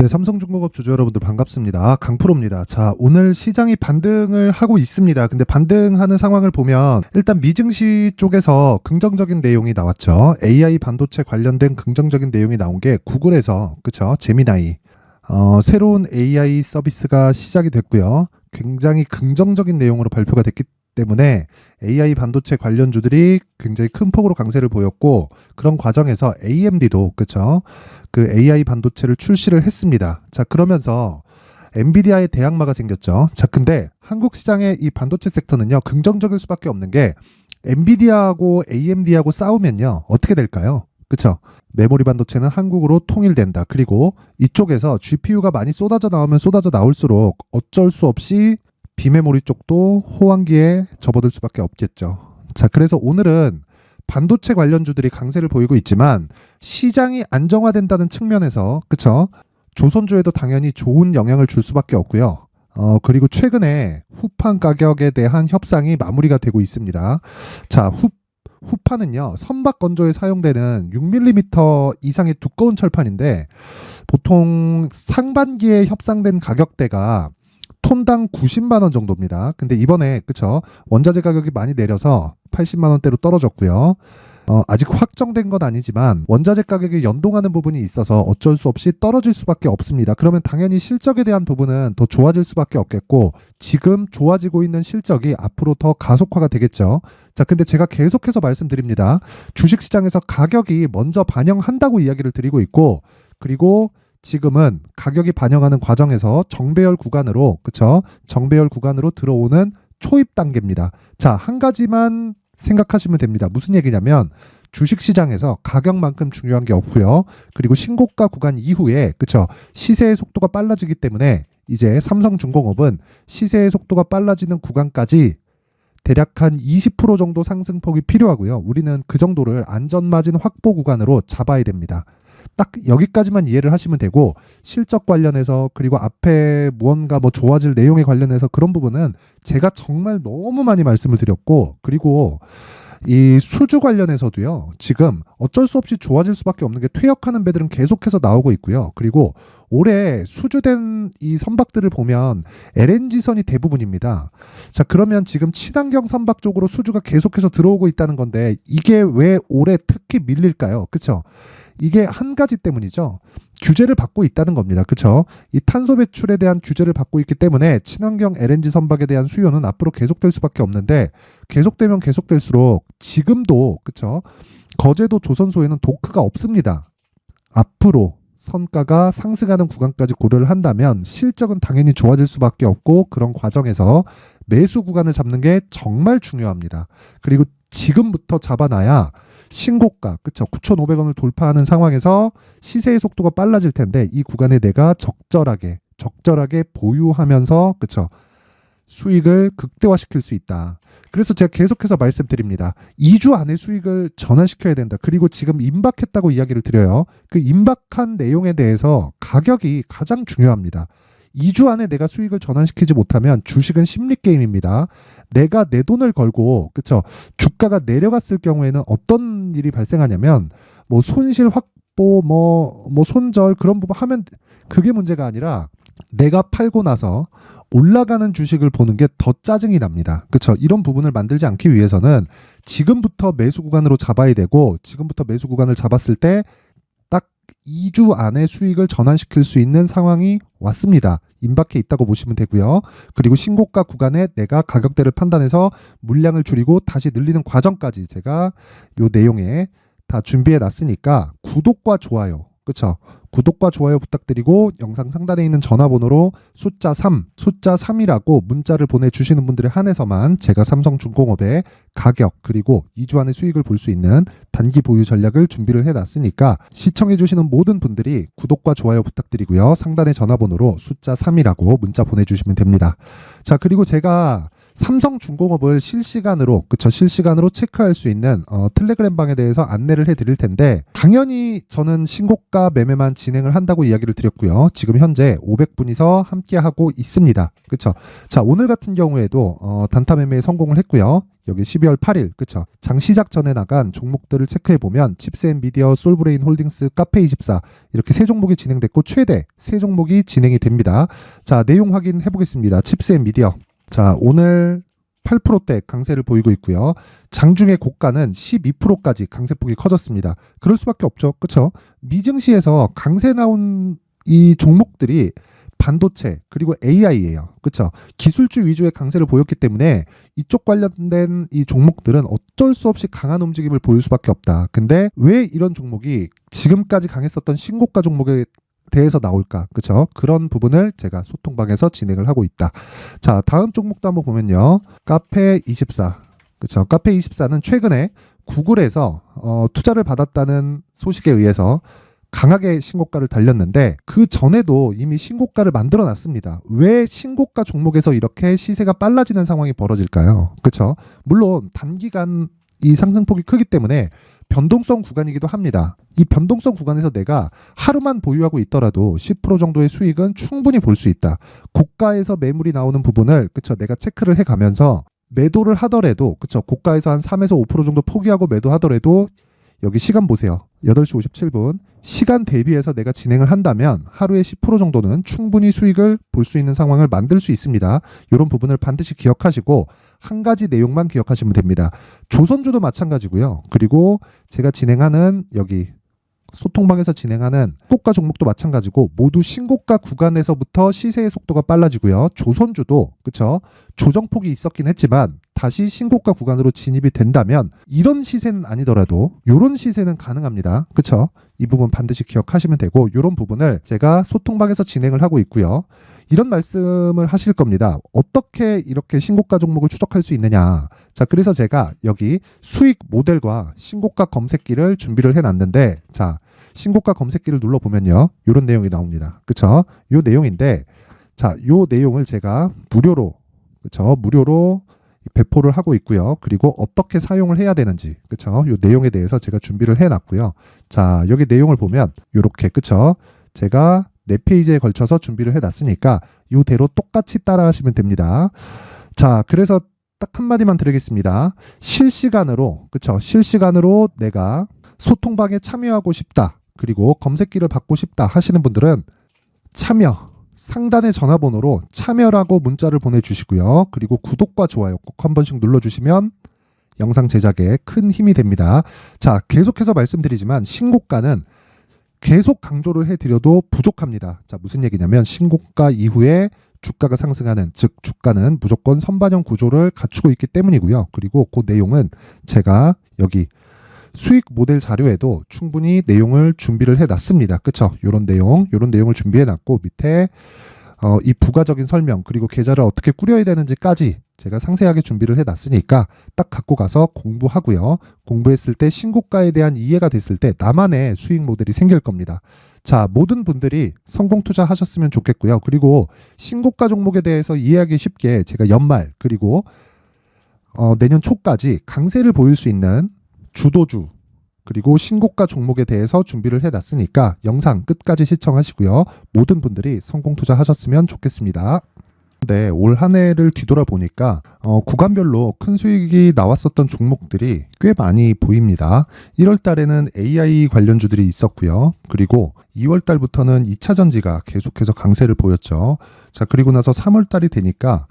네, 삼성중공업 주주 여러분들 반갑습니다. 강프로입니다. 자, 오늘 시장이 반등을 하고 있습니다. 근데 반등하는 상황을 보면 일단 미증시 쪽에서 긍정적인 내용이 나왔죠. AI 반도체 관련된 긍정적인 내용이 나온 게 구글에서, 그쵸? 제미나이. 새로운 AI 서비스가 시작이 됐고요. 굉장히 긍정적인 내용으로 발표가 됐기 때문에 AI 반도체 관련주들이 굉장히 큰 폭으로 강세를 보였고, 그런 과정에서 AMD도 그쵸? 그 AI 반도체를 출시를 했습니다. 자, 그러면서 엔비디아의 대항마가 생겼죠. 자, 근데 한국 시장의 이 반도체 섹터는요, 긍정적일 수밖에 없는 게 엔비디아하고 AMD하고 싸우면요, 어떻게 될까요? 그쵸? 메모리 반도체는 한국으로 통일된다. 그리고 이쪽에서 GPU가 많이 쏟아져 나오면 쏟아져 나올수록 어쩔 수 없이 비메모리 쪽도 호황기에 접어들 수밖에 없겠죠. 자, 그래서 오늘은 반도체 관련주들이 강세를 보이고 있지만 시장이 안정화된다는 측면에서, 그쵸? 조선주에도 당연히 좋은 영향을 줄 수밖에 없고요. 그리고 최근에 후판 가격에 대한 협상이 마무리가 되고 있습니다. 자, 후판은요, 선박 건조에 사용되는 6mm 이상의 두꺼운 철판인데 보통 상반기에 협상된 가격대가 톤당 90만 원 정도입니다. 근데 이번에 그쵸, 원자재 가격이 많이 내려서 80만 원대로 떨어졌고요. 아직 확정된 건 아니지만 원자재 가격에 연동하는 부분이 있어서 어쩔 수 없이 떨어질 수밖에 없습니다. 그러면 당연히 실적에 대한 부분은 더 좋아질 수밖에 없겠고, 지금 좋아지고 있는 실적이 앞으로 더 가속화가 되겠죠. 자, 근데 제가 계속해서 말씀드립니다. 주식시장에서 가격이 먼저 반영한다고 이야기를 드리고 있고, 그리고 지금은 가격이 반영하는 과정에서 정배열 구간으로, 그쵸? 정배열 구간으로 들어오는 초입 단계입니다. 자, 한 가지만 생각하시면 됩니다. 무슨 얘기냐면 주식시장에서 가격만큼 중요한 게 없고요. 그리고 신고가 구간 이후에, 그쵸? 시세의 속도가 빨라지기 때문에 이제 삼성중공업은 시세의 속도가 빨라지는 구간까지 대략 한 20% 정도 상승폭이 필요하고요. 우리는 그 정도를 안전마진 확보 구간으로 잡아야 됩니다. 딱 여기까지만 이해를 하시면 되고, 실적 관련해서 그리고 앞에 무언가 뭐 좋아질 내용에 관련해서 그런 부분은 제가 정말 너무 많이 말씀을 드렸고, 그리고 이 수주 관련해서도요, 지금 어쩔 수 없이 좋아질 수밖에 없는 게 퇴역하는 배들은 계속해서 나오고 있고요. 그리고 올해 수주된 이 선박들을 보면 LNG선이 대부분입니다. 자, 그러면 지금 친환경 선박 쪽으로 수주가 계속해서 들어오고 있다는 건데 이게 왜 올해 특히 밀릴까요? 그쵸? 이게 한 가지 때문이죠. 규제를 받고 있다는 겁니다. 그쵸? 이 탄소 배출에 대한 규제를 받고 있기 때문에 친환경 LNG 선박에 대한 수요는 앞으로 계속될 수밖에 없는데, 계속되면 계속될수록 지금도, 그쵸? 거제도 조선소에는 도크가 없습니다. 앞으로 선가가 상승하는 구간까지 고려를 한다면 실적은 당연히 좋아질 수밖에 없고, 그런 과정에서 매수 구간을 잡는 게 정말 중요합니다. 그리고 지금부터 잡아놔야 신고가, 그쵸? 9,500원을 돌파하는 상황에서 시세의 속도가 빨라질 텐데 이 구간에 내가 적절하게 보유하면서, 그쵸? 수익을 극대화시킬 수 있다. 그래서 제가 계속해서 말씀드립니다. 2주 안에 수익을 전환시켜야 된다. 그리고 지금 임박했다고 이야기를 드려요. 그 임박한 내용에 대해서 가격이 가장 중요합니다. 2주 안에 내가 수익을 전환시키지 못하면 주식은 심리 게임입니다. 내가 내 돈을 걸고, 그쵸? 주가가 내려갔을 경우에는 어떤 일이 발생하냐면 뭐 손실 확보, 뭐 손절 그런 부분 하면 그게 문제가 아니라 내가 팔고 나서 올라가는 주식을 보는 게 더 짜증이 납니다. 그쵸? 이런 부분을 만들지 않기 위해서는 지금부터 매수 구간으로 잡아야 되고, 지금부터 매수 구간을 잡았을 때 딱 2주 안에 수익을 전환시킬 수 있는 상황이 왔습니다. 임박해 있다고 보시면 되고요. 그리고 신고가 구간에 내가 가격대를 판단해서 물량을 줄이고 다시 늘리는 과정까지 제가 요 내용에 다 준비해 놨으니까 구독과 좋아요, 그쵸? 구독과 좋아요 부탁드리고 영상 상단에 있는 전화번호로 숫자 3이라고 문자를 보내주시는 분들에 한해서만 제가 삼성중공업의 가격 그리고 2주 안에 수익을 볼 수 있는 단기 보유 전략을 준비를 해놨으니까 시청해주시는 모든 분들이 구독과 좋아요 부탁드리고요. 상단의 전화번호로 숫자 3이라고 문자 보내주시면 됩니다. 자, 그리고 제가 삼성중공업을 실시간으로 실시간으로 체크할 수 있는 텔레그램 방에 대해서 안내를 해드릴 텐데, 당연히 저는 신고가 매매만 진행을 한다고 이야기를 드렸고요. 지금 현재 500분이서 함께하고 있습니다. 그쵸? 자, 오늘 같은 경우에도 단타 매매에 성공을 했고요. 여기 12월 8일, 장 시작 전에 나간 종목들을 체크해보면 칩스앤미디어, 솔브레인 홀딩스, 카페24 이렇게 세 종목이 진행됐고 최대 세 종목이 진행이 됩니다. 자, 내용 확인해보겠습니다. 칩스앤미디어. 자, 오늘 8%대 강세를 보이고 있고요. 장중에 고가는 12%까지 강세폭이 커졌습니다. 그럴 수밖에 없죠. 그쵸? 미증시에서 강세 나온 이 종목들이 반도체 그리고 AI예요. 그렇죠? 기술주 위주의 강세를 보였기 때문에 이쪽 관련된 이 종목들은 어쩔 수 없이 강한 움직임을 보일 수밖에 없다. 근데 왜 이런 종목이 지금까지 강했었던 신고가 종목에 대해서 나올까? 그렇죠? 그런 부분을 제가 소통방에서 진행을 하고 있다. 자, 다음 종목도 한번 보면요. 카페24. 그렇죠? 카페24는 최근에 구글에서 투자를 받았다는 소식에 의해서 강하게 신고가를 달렸는데 그 전에도 이미 신고가를 만들어 놨습니다. 왜 신고가 종목에서 이렇게 시세가 빨라지는 상황이 벌어질까요? 그렇죠? 물론 단기간 이 상승폭이 크기 때문에 변동성 구간이기도 합니다. 이 변동성 구간에서 내가 하루만 보유하고 있더라도 10% 정도의 수익은 충분히 볼 수 있다. 고가에서 매물이 나오는 부분을 내가 체크를 해가면서 매도를 하더라도 고가에서 한 3에서 5% 정도 포기하고 매도하더라도 여기 시간 보세요. 8시 57분. 시간 대비해서 내가 진행을 한다면 하루에 10% 정도는 충분히 수익을 볼 수 있는 상황을 만들 수 있습니다. 이런 부분을 반드시 기억하시고 한 가지 내용만 기억하시면 됩니다. 조선주도 마찬가지고요. 그리고 제가 진행하는 여기 소통방에서 진행하는 고가 종목도 마찬가지고 모두 신고가 구간에서부터 시세의 속도가 빨라지고요. 조선주도 조정폭이 있었긴 했지만 다시 신고가 구간으로 진입이 된다면 이런 시세는 아니더라도 이런 시세는 가능합니다. 이 부분 반드시 기억하시면 되고 이런 부분을 제가 소통방에서 진행을 하고 있고요. 이런 말씀을 하실 겁니다. 어떻게 이렇게 신고가 종목을 추적할 수 있느냐. 자, 그래서 제가 여기 수익 모델과 신고가 검색기를 준비를 해놨는데, 자, 신고가 검색기를 눌러보면요. 이런 내용이 나옵니다. 이 내용인데, 자, 이 내용을 제가 무료로 배포를 하고 있고요. 그리고 어떻게 사용을 해야 되는지, 이 내용에 대해서 제가 준비를 해놨고요. 자, 여기 내용을 보면 이렇게, 제가 4페이지에 걸쳐서 준비를 해놨으니까 이대로 똑같이 따라하시면 됩니다. 자, 그래서 딱 한마디만 드리겠습니다. 실시간으로 내가 소통방에 참여하고 싶다. 그리고 검색기를 받고 싶다 하시는 분들은 참여, 상단의 전화번호로 참여라고 문자를 보내주시고요. 그리고 구독과 좋아요 꼭 한 번씩 눌러주시면 영상 제작에 큰 힘이 됩니다. 자, 계속해서 말씀드리지만 신고가는 계속 강조를 해드려도 부족합니다. 자, 무슨 얘기냐면 신고가 이후에 주가가 상승하는, 즉 주가는 무조건 선반영 구조를 갖추고 있기 때문이고요. 그리고 그 내용은 제가 여기 수익 모델 자료에도 충분히 내용을 준비를 해놨습니다. 이런 내용을 준비해놨고 밑에 이 부가적인 설명 그리고 계좌를 어떻게 꾸려야 되는지까지 제가 상세하게 준비를 해놨으니까 딱 갖고 가서 공부하고요. 공부했을 때 신고가에 대한 이해가 됐을 때 나만의 수익 모델이 생길 겁니다. 자, 모든 분들이 성공 투자하셨으면 좋겠고요. 그리고 신고가 종목에 대해서 이해하기 쉽게 제가 연말 그리고 내년 초까지 강세를 보일 수 있는 주도주 그리고 신고가 종목에 대해서 준비를 해놨으니까 영상 끝까지 시청하시고요. 모든 분들이 성공 투자하셨으면 좋겠습니다. 네, 올 한 해를 뒤돌아보니까 구간별로 큰 수익이 나왔었던 종목들이 꽤 많이 보입니다. 1월 달에는 AI 관련주들이 있었고요. 그리고 2월 달부터는 2차 전지가 계속해서 강세를 보였죠. 자, 그리고 나서 3월 달이 되니까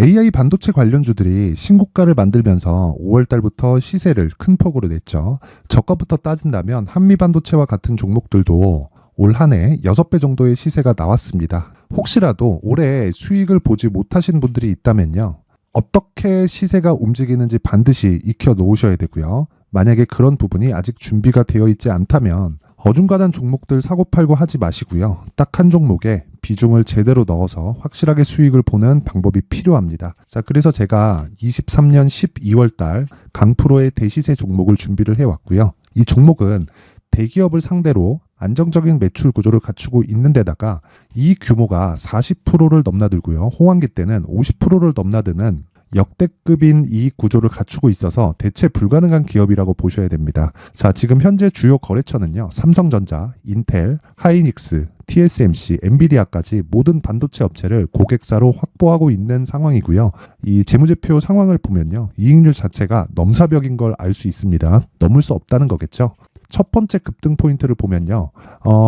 AI 반도체 관련주들이 신고가를 만들면서 5월 달부터 시세를 큰 폭으로 냈죠. 저가부터 따진다면 한미 반도체와 같은 종목들도 올 한 해 6배 정도의 시세가 나왔습니다. 혹시라도 올해 수익을 보지 못하신 분들이 있다면요. 어떻게 시세가 움직이는지 반드시 익혀 놓으셔야 되고요. 만약에 그런 부분이 아직 준비가 되어 있지 않다면 어중간한 종목들 사고팔고 하지 마시고요. 딱 한 종목에 비중을 제대로 넣어서 확실하게 수익을 보는 방법이 필요합니다. 자, 그래서 제가 23년 12월 달 강프로의 대시세 종목을 준비를 해왔고요. 이 종목은 대기업을 상대로 안정적인 매출 구조를 갖추고 있는 데다가 이 규모가 40%를 넘나들고요. 호황기 때는 50%를 넘나드는 역대급인 이익 구조를 갖추고 있어서 대체 불가능한 기업이라고 보셔야 됩니다. 자, 지금 현재 주요 거래처는요. 삼성전자, 인텔, 하이닉스, TSMC, 엔비디아까지 모든 반도체 업체를 고객사로 확보하고 있는 상황이고요. 이 재무제표 상황을 보면요. 이익률 자체가 넘사벽인 걸 알 수 있습니다. 넘을 수 없다는 거겠죠. 첫 번째 급등 포인트를 보면요.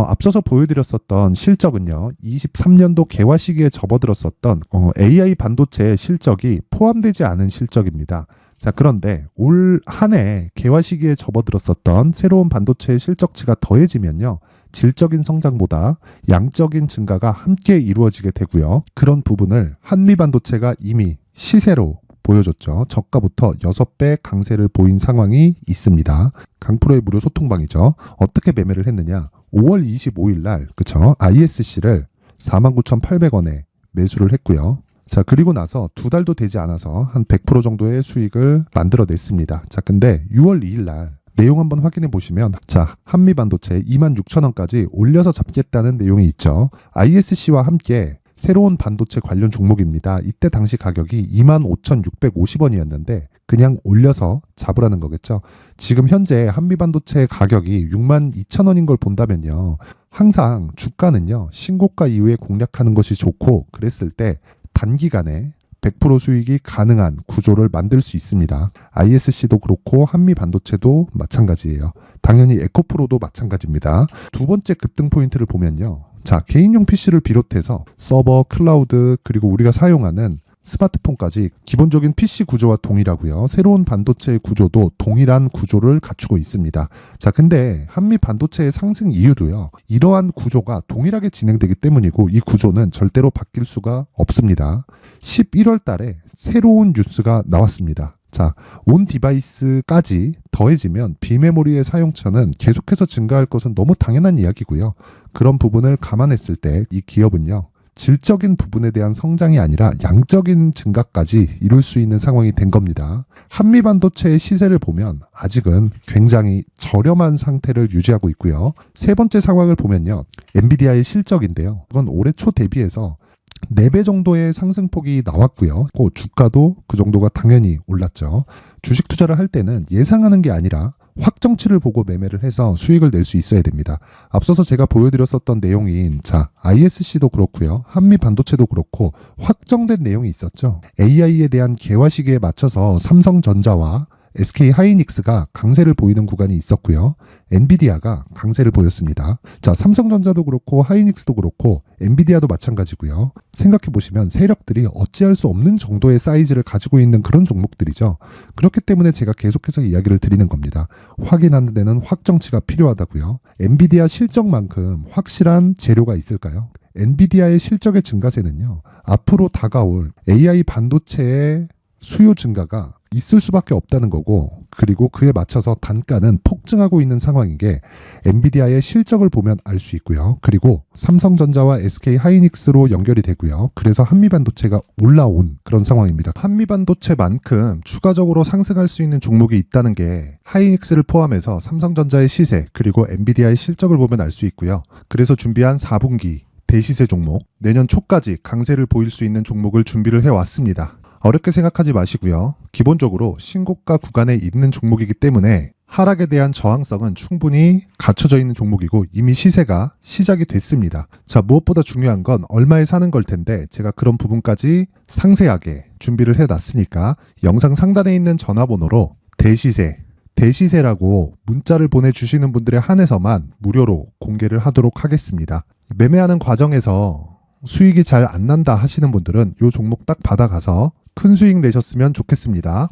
앞서서 보여드렸었던 실적은요. 23년도 개화 시기에 접어들었었던 AI 반도체의 실적이 포함되지 않은 실적입니다. 자, 그런데 올 한 해 개화 시기에 접어들었었던 새로운 반도체의 실적치가 더해지면요. 질적인 성장보다 양적인 증가가 함께 이루어지게 되고요. 그런 부분을 한미반도체가 이미 시세로 보여줬죠. 저가부터 6배 강세를 보인 상황이 있습니다. 강프로의 무료 소통방이죠. 어떻게 매매를 했느냐. 5월 25일 날 그쵸? ISC를 49,800원에 매수를 했고요. 자, 그리고 나서 2달도 되지 않아서 한 100% 정도의 수익을 만들어냈습니다. 자, 근데 6월 2일 날 내용 한번 확인해 보시면 자, 한미반도체 26,000원까지 올려서 잡겠다는 내용이 있죠. ISC와 함께 새로운 반도체 관련 종목입니다. 이때 당시 가격이 25,650원이었는데 그냥 올려서 잡으라는 거겠죠. 지금 현재 한미반도체 가격이 62,000원인 걸 본다면요. 항상 주가는요. 신고가 이후에 공략하는 것이 좋고 그랬을 때 단기간에 100% 수익이 가능한 구조를 만들 수 있습니다. ISC도 그렇고 한미반도체도 마찬가지예요. 당연히 에코프로도 마찬가지입니다. 두 번째 급등 포인트를 보면요. 자, 개인용 PC를 비롯해서 서버, 클라우드, 그리고 우리가 사용하는 스마트폰까지 기본적인 PC 구조와 동일하고요. 새로운 반도체의 구조도 동일한 구조를 갖추고 있습니다. 자, 근데 한미 반도체의 상승 이유도요. 이러한 구조가 동일하게 진행되기 때문이고 이 구조는 절대로 바뀔 수가 없습니다. 11월 달에 새로운 뉴스가 나왔습니다. 자, 온 디바이스까지 더해지면 비메모리의 사용처는 계속해서 증가할 것은 너무 당연한 이야기고요. 그런 부분을 감안했을 때 이 기업은요. 질적인 부분에 대한 성장이 아니라 양적인 증가까지 이룰 수 있는 상황이 된 겁니다. 한미반도체의 시세를 보면 아직은 굉장히 저렴한 상태를 유지하고 있고요. 세 번째 상황을 보면요. 엔비디아의 실적인데요. 이건 올해 초 대비해서 4배 정도의 상승폭이 나왔고요. 그 주가도 그 정도가 당연히 올랐죠. 주식 투자를 할 때는 예상하는 게 아니라 확정치를 보고 매매를 해서 수익을 낼 수 있어야 됩니다. 앞서서 제가 보여드렸었던 내용인 자, ISC도 그렇고요. 한미반도체도 그렇고 확정된 내용이 있었죠. AI에 대한 개화 시기에 맞춰서 삼성전자와 SK 하이닉스가 강세를 보이는 구간이 있었고요. 엔비디아가 강세를 보였습니다. 자, 삼성전자도 그렇고 하이닉스도 그렇고 엔비디아도 마찬가지고요. 생각해 보시면 세력들이 어찌할 수 없는 정도의 사이즈를 가지고 있는 그런 종목들이죠. 그렇기 때문에 제가 계속해서 이야기를 드리는 겁니다. 확인하는 데는 확정치가 필요하다고요. 엔비디아 실적만큼 확실한 재료가 있을까요? 엔비디아의 실적의 증가세는요. 앞으로 다가올 AI 반도체의 수요 증가가 있을 수밖에 없다는 거고 그리고 그에 맞춰서 단가는 폭증하고 있는 상황인 게 엔비디아의 실적을 보면 알 수 있고요. 그리고 삼성전자와 SK 하이닉스로 연결이 되고요. 그래서 한미반도체가 올라온 그런 상황입니다. 한미반도체만큼 추가적으로 상승할 수 있는 종목이 있다는 게 하이닉스를 포함해서 삼성전자의 시세 그리고 엔비디아의 실적을 보면 알 수 있고요. 그래서 준비한 4분기 대시세 종목 내년 초까지 강세를 보일 수 있는 종목을 준비를 해왔습니다. 어렵게 생각하지 마시고요. 기본적으로 신고가 구간에 있는 종목이기 때문에 하락에 대한 저항성은 충분히 갖춰져 있는 종목이고 이미 시세가 시작이 됐습니다. 자, 무엇보다 중요한 건 얼마에 사는 걸 텐데 제가 그런 부분까지 상세하게 준비를 해놨으니까 영상 상단에 있는 전화번호로 대시세라고 문자를 보내주시는 분들에 한해서만 무료로 공개를 하도록 하겠습니다. 매매하는 과정에서 수익이 잘 안 난다 하시는 분들은 이 종목 딱 받아가서 큰 수익 내셨으면 좋겠습니다.